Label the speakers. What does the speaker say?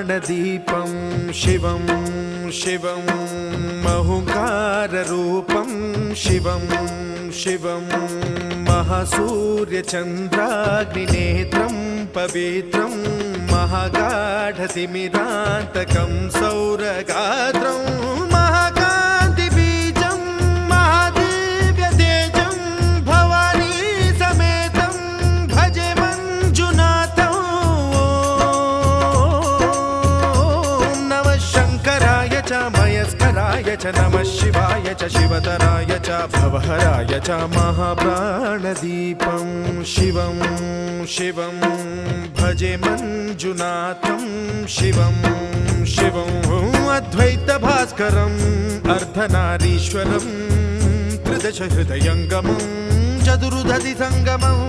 Speaker 1: महाप्राणदीपं शिवं शिवं महुकाररूपं शिवं शिवं महासूर्यचन्द्राग्निनेत्रं पवित्रं महागाढतिमिरान्तकं सौरगात्रं महाकान्तिबीजं महादिव्यतेजं भवानी समेतं भजे मञ्जुनाथं। ॐ नमः शङ्कराय च मयस्कराय च नमः शिवाय च शिवतराय च भवहराय च महाप्राणदीपं शिवं शिवं भजे मञ्जुनाथं शिवं शिवं अद्वैतभास्करम् अर्धनारीश्वरं त्रिदश हृदयङ्गमं चतुर्दधि सङ्गमम्